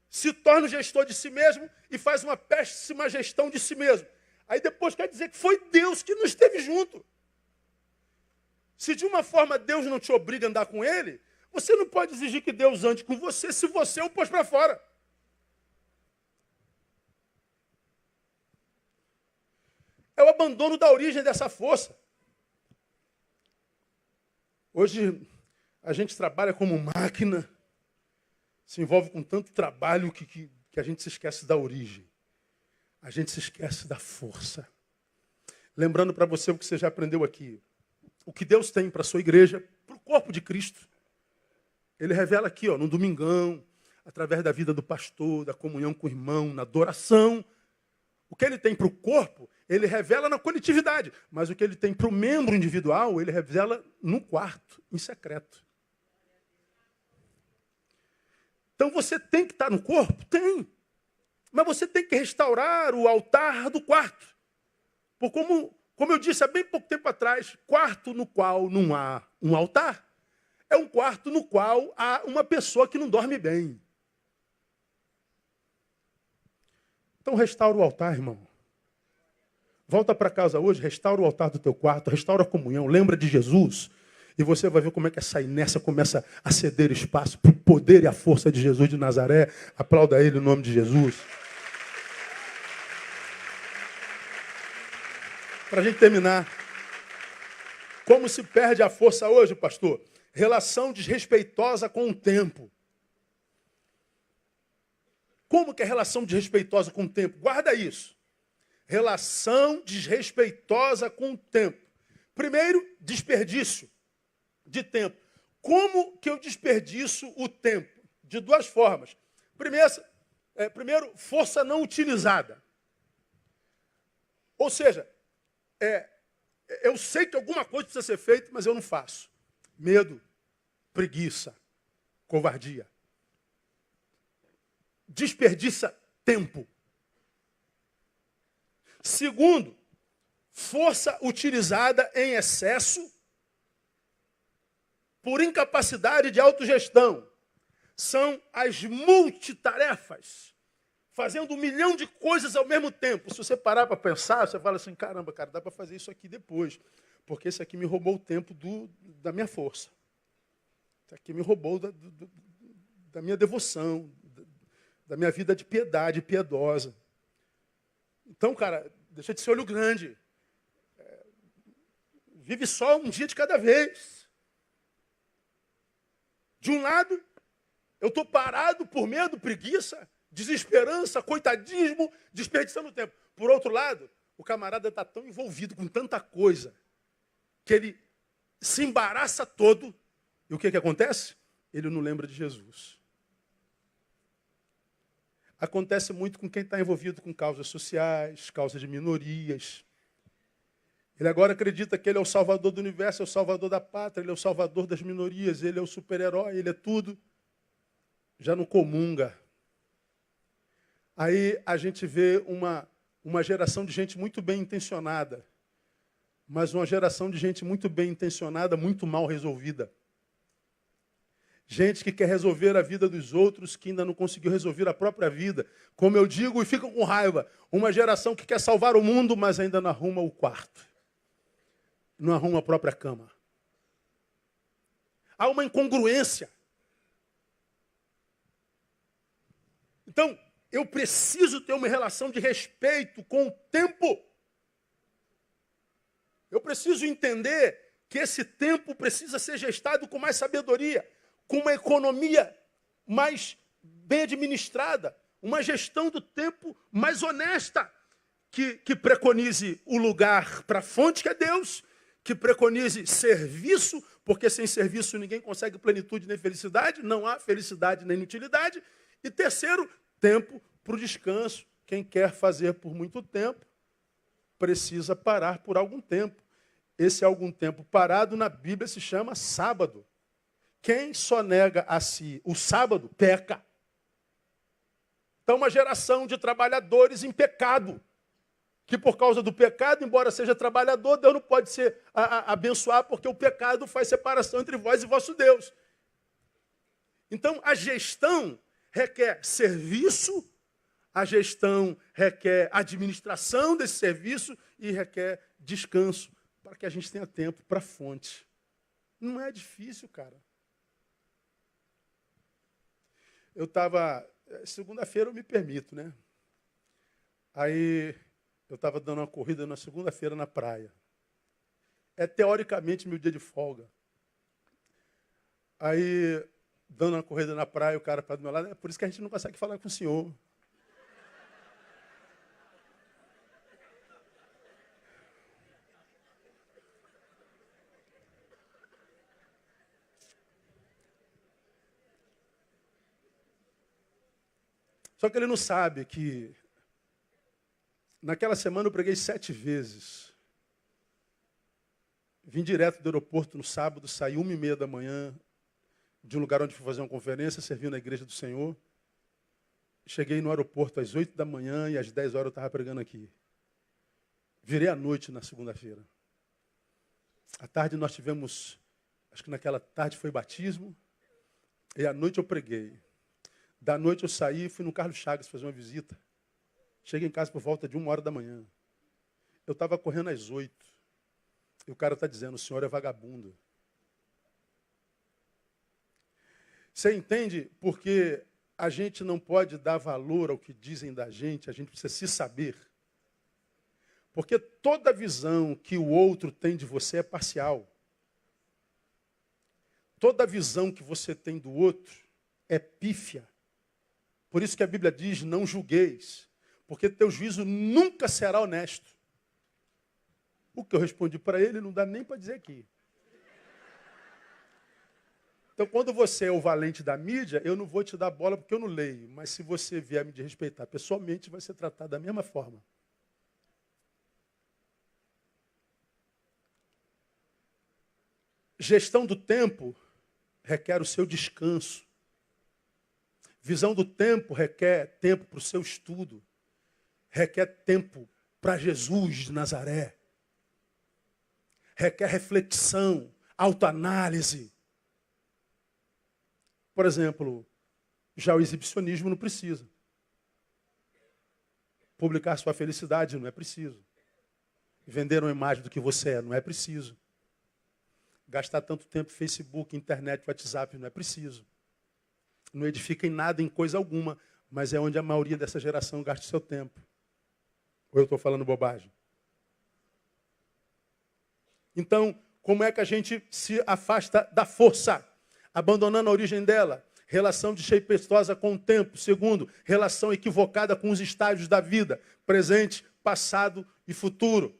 se torna o gestor de si mesmo e faz uma péssima gestão de si mesmo. Aí depois quer dizer que foi Deus que não esteve junto. Se de uma forma Deus não te obriga a andar com ele, você não pode exigir que Deus ande com você se você o pôs para fora. É o abandono da origem dessa força. Hoje a gente trabalha como máquina, se envolve com tanto trabalho que a gente se esquece da origem. A gente se esquece da força. Lembrando para você o que você já aprendeu aqui. O que Deus tem para a sua igreja, para o corpo de Cristo. Ele revela aqui, no domingão, através da vida do pastor, da comunhão com o irmão, na adoração. O que ele tem para o corpo, ele revela na coletividade. Mas o que ele tem para o membro individual, ele revela no quarto, em secreto. Então você tem que estar no corpo? Tem. Mas você tem que restaurar o altar do quarto. Por como eu disse há bem pouco tempo atrás, quarto no qual não há um altar, é um quarto no qual há uma pessoa que não dorme bem. Então restaura o altar, irmão. Volta para casa hoje, restaura o altar do teu quarto, restaura a comunhão, lembra de Jesus. E você vai ver como é que essa inércia começa a ceder espaço para o poder e a força de Jesus de Nazaré. Aplauda ele em nome de Jesus. Para a gente terminar. Como se perde a força hoje, pastor? Relação desrespeitosa com o tempo. Como que é relação desrespeitosa com o tempo? Guarda isso. Relação desrespeitosa com o tempo. Primeiro, desperdício de tempo. Como que eu desperdiço o tempo? De duas formas. Primeiro, força não utilizada. Ou seja, eu sei que alguma coisa precisa ser feita, mas eu não faço. Medo, preguiça, covardia. Desperdiça tempo. Segundo, força utilizada em excesso por incapacidade de autogestão. São as multitarefas, fazendo 1 milhão de coisas ao mesmo tempo. Se você parar para pensar, você fala assim, caramba, cara, dá para fazer isso aqui depois, porque esse aqui me roubou o tempo da minha força. Isso aqui me roubou da minha devoção, da minha vida de piedade, piedosa. Então, cara, deixa de ser olho grande. Vive só um dia de cada vez. De um lado, eu estou parado por medo, preguiça, desesperança, coitadismo, desperdiçando tempo. Por outro lado, o camarada está tão envolvido com tanta coisa que ele se embaraça todo. E o que acontece? Ele não lembra de Jesus. Acontece muito com quem está envolvido com causas sociais, causas de minorias. Ele agora acredita que ele é o salvador do universo, é o salvador da pátria, ele é o salvador das minorias, ele é o super-herói, ele é tudo. Já não comunga. Aí a gente vê uma geração de gente muito bem intencionada, mas uma geração de gente muito bem intencionada, muito mal resolvida. Gente que quer resolver a vida dos outros, que ainda não conseguiu resolver a própria vida. Como eu digo, e ficam com raiva. Uma geração que quer salvar o mundo, mas ainda não arruma o quarto. Não arruma a própria cama. Há uma incongruência. Então, eu preciso ter uma relação de respeito com o tempo. Eu preciso entender que esse tempo precisa ser gestado com mais sabedoria, com uma economia mais bem administrada, uma gestão do tempo mais honesta, que preconize o lugar para a fonte que é Deus, que preconize serviço, porque sem serviço ninguém consegue plenitude nem felicidade, não há felicidade nem utilidade. E terceiro, tempo para o descanso. Quem quer fazer por muito tempo, precisa parar por algum tempo. Esse algum tempo parado na Bíblia se chama sábado. Quem só nega a si o sábado, peca. Então, uma geração de trabalhadores em pecado, que por causa do pecado, embora seja trabalhador, Deus não pode ser abençoar, porque o pecado faz separação entre vós e vosso Deus. Então, a gestão requer serviço, a gestão requer administração desse serviço e requer descanso, para que a gente tenha tempo para a fonte. Não é difícil, cara. Eu estava... Segunda-feira eu me permito, né? Aí eu estava dando uma corrida na segunda-feira na praia. É teoricamente meu dia de folga. Aí, dando uma corrida na praia, o cara para do meu lado, é por isso que a gente não consegue falar com o senhor. Só que ele não sabe que naquela semana eu preguei 7 vezes. Vim direto do aeroporto no sábado, saí 1h30 da manhã de um lugar onde fui fazer uma conferência, servindo na igreja do Senhor. Cheguei no aeroporto às 8 da manhã e às 10 horas eu estava pregando aqui. Virei à noite na segunda-feira. À tarde nós tivemos, acho que naquela tarde foi batismo, e à noite eu preguei. Da noite eu saí e fui no Carlos Chagas fazer uma visita. Cheguei em casa por volta de 1h da manhã. Eu estava correndo às 8. E o cara está dizendo, o senhor é vagabundo. Você entende? Porque a gente não pode dar valor ao que dizem da gente, a gente precisa se saber. Porque toda visão que o outro tem de você é parcial. Toda visão que você tem do outro é pífia. Por isso que a Bíblia diz, não julgueis, porque teu juízo nunca será honesto. O que eu respondi para ele não dá nem para dizer aqui. Então, quando você é o valente da mídia, eu não vou te dar bola porque eu não leio. Mas se você vier me desrespeitar pessoalmente, vai ser tratado da mesma forma. Gestão do tempo requer o seu descanso. Visão do tempo requer tempo para o seu estudo. Requer tempo para Jesus de Nazaré. Requer reflexão, autoanálise. Por exemplo, já o exibicionismo não precisa. Publicar sua felicidade não é preciso. Vender uma imagem do que você é não é preciso. Gastar tanto tempo em Facebook, internet, WhatsApp não é preciso. Não edifica em nada, em coisa alguma, mas é onde a maioria dessa geração gasta o seu tempo. Ou eu estou falando bobagem? Então, como é que a gente se afasta da força? Abandonando a origem dela. Relação desrespeitosa com o tempo. Segundo, relação equivocada com os estágios da vida. Presente, passado e futuro.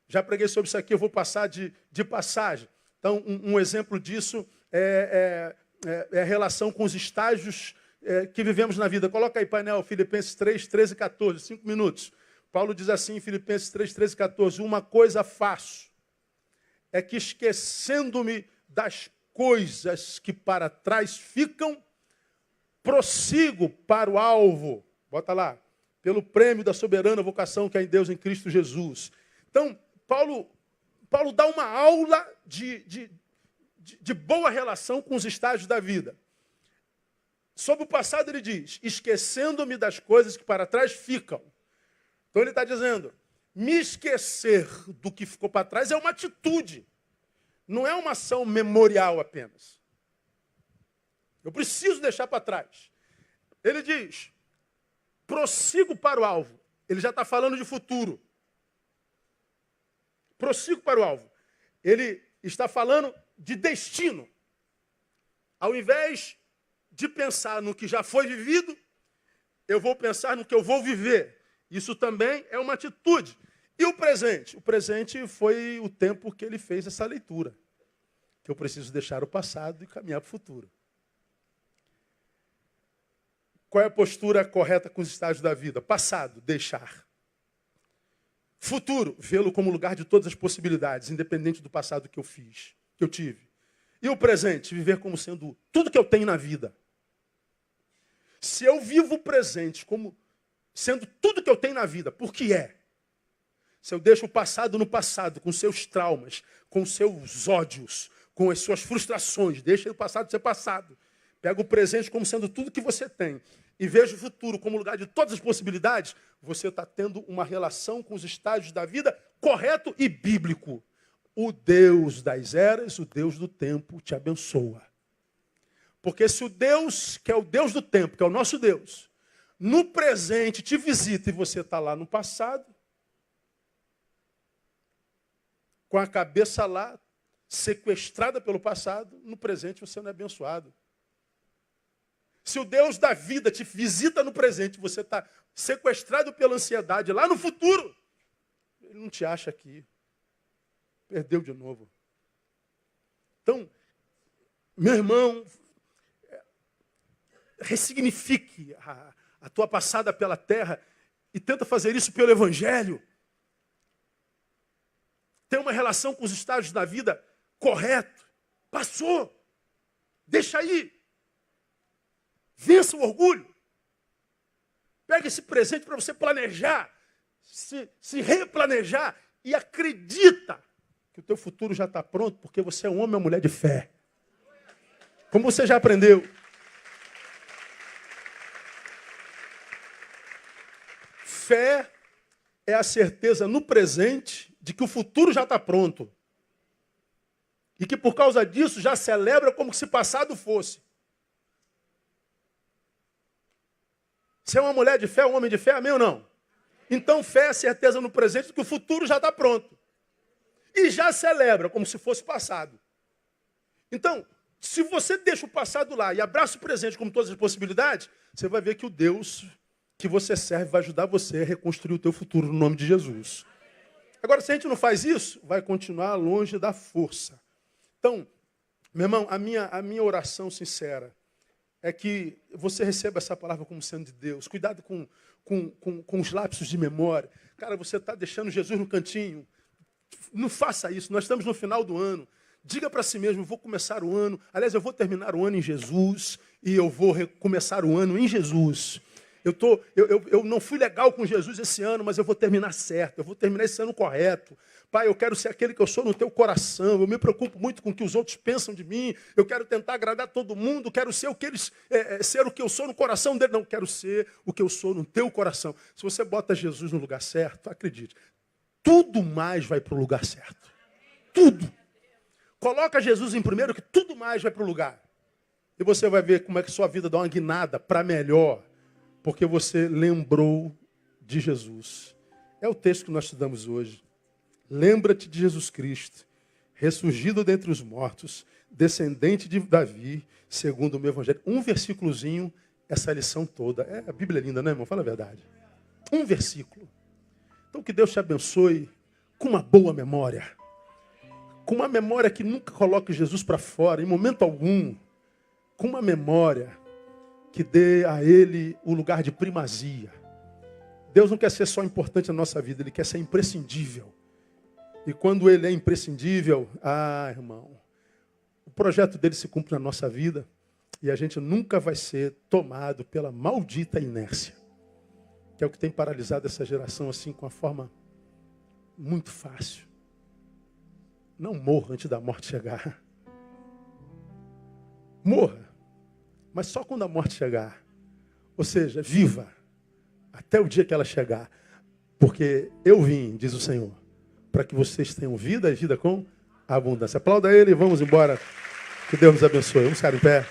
Já preguei sobre isso aqui, eu vou passar de passagem. Então, um exemplo disso é a relação com os estágios que vivemos na vida. Coloca aí, painel, Filipenses 3, 13 e 14, 5 minutos. Paulo diz assim em Filipenses 3, 13 e 14, uma coisa faço, é que esquecendo-me das coisas que para trás ficam, prossigo para o alvo. Bota lá, pelo prêmio da soberana vocação que há em Deus em Cristo Jesus. Então, Paulo dá uma aula de boa relação com os estágios da vida. Sobre o passado ele diz, esquecendo-me das coisas que para trás ficam. Então ele está dizendo, me esquecer do que ficou para trás é uma atitude. Não é uma ação memorial apenas. Eu preciso deixar para trás. Ele diz, prossigo para o alvo. Ele já está falando de futuro. Prossigo para o alvo. Ele está falando de destino. Ao invés de pensar no que já foi vivido, eu vou pensar no que eu vou viver. Isso também é uma atitude. E o presente? O presente foi o tempo que ele fez essa leitura. Que eu preciso deixar o passado e caminhar para o futuro. Qual é a postura correta com os estágios da vida? Passado, deixar. Futuro, vê-lo como lugar de todas as possibilidades, independente do passado que eu fiz, que eu tive. E o presente, viver como sendo tudo que eu tenho na vida. Se eu vivo o presente como sendo tudo que eu tenho na vida, por que é? Se eu deixo o passado no passado, com seus traumas, com seus ódios, com as suas frustrações, deixa o passado ser passado. Pega o presente como sendo tudo que você tem e veja o futuro como lugar de todas as possibilidades, você está tendo uma relação com os estágios da vida correto e bíblico. O Deus das eras, o Deus do tempo, te abençoa. Porque se o Deus, que é o Deus do tempo, que é o nosso Deus, no presente te visita e você está lá no passado, com a cabeça lá, sequestrada pelo passado, no presente você não é abençoado. Se o Deus da vida te visita no presente, você está sequestrado pela ansiedade lá no futuro, ele não te acha aqui. Perdeu de novo. Então, meu irmão, ressignifique a tua passada pela terra e tenta fazer isso pelo Evangelho. Tem uma relação com os estágios da vida correto. Passou. Deixa aí. Vença o orgulho. Pega esse presente para você planejar, se replanejar e acredita que o teu futuro já está pronto porque você é um homem ou mulher de fé. Como você já aprendeu. Fé é a certeza no presente de que o futuro já está pronto. E que por causa disso já celebra como se passado fosse. Você é uma mulher de fé, um homem de fé, amém ou não? Então fé é a certeza no presente de que o futuro já está pronto. E já celebra como se fosse passado. Então, se você deixa o passado lá e abraça o presente como todas as possibilidades, você vai ver que o Deus que você serve vai ajudar você a reconstruir o teu futuro no nome de Jesus. Agora, se a gente não faz isso, vai continuar longe da força. Então, meu irmão, a minha oração sincera é que você receba essa palavra como sendo de Deus. Cuidado com os lapsos de memória. Cara, você está deixando Jesus no cantinho. Não faça isso. Nós estamos no final do ano. Diga para si mesmo, eu vou começar o ano. Aliás, eu vou terminar o ano em Jesus e eu vou recomeçar o ano em Jesus. Eu não fui legal com Jesus esse ano, mas eu vou terminar certo. Eu vou terminar esse ano correto. Pai, eu quero ser aquele que eu sou no teu coração. Eu me preocupo muito com o que os outros pensam de mim. Eu quero tentar agradar todo mundo. Quero ser o que ser o que eu sou no coração dele. Não, quero ser o que eu sou no teu coração. Se você bota Jesus no lugar certo, acredite, tudo mais vai para o lugar certo. Tudo. Coloca Jesus em primeiro que tudo mais vai para o lugar. E você vai ver como é que sua vida dá uma guinada para melhor. Porque você lembrou de Jesus. É o texto que nós estudamos hoje. Lembra-te de Jesus Cristo, ressurgido dentre os mortos, descendente de Davi, segundo o meu evangelho. Um versículozinho, essa lição toda. A Bíblia é linda, né, irmão? Fala a verdade. Um versículo. Então que Deus te abençoe com uma boa memória. Com uma memória que nunca coloque Jesus para fora, em momento algum. Com uma memória que dê a Ele o lugar de primazia. Deus não quer ser só importante na nossa vida, Ele quer ser imprescindível. E quando Ele é imprescindível, irmão, o projeto dele se cumpre na nossa vida e a gente nunca vai ser tomado pela maldita inércia, que é o que tem paralisado essa geração assim com uma forma muito fácil. Não morra antes da morte chegar. Morra, mas só quando a morte chegar. Ou seja, viva até o dia que ela chegar. Porque eu vim, diz o Senhor, para que vocês tenham vida e vida com abundância. Aplauda Ele e vamos embora. Que Deus nos abençoe. Vamos ficar em pé.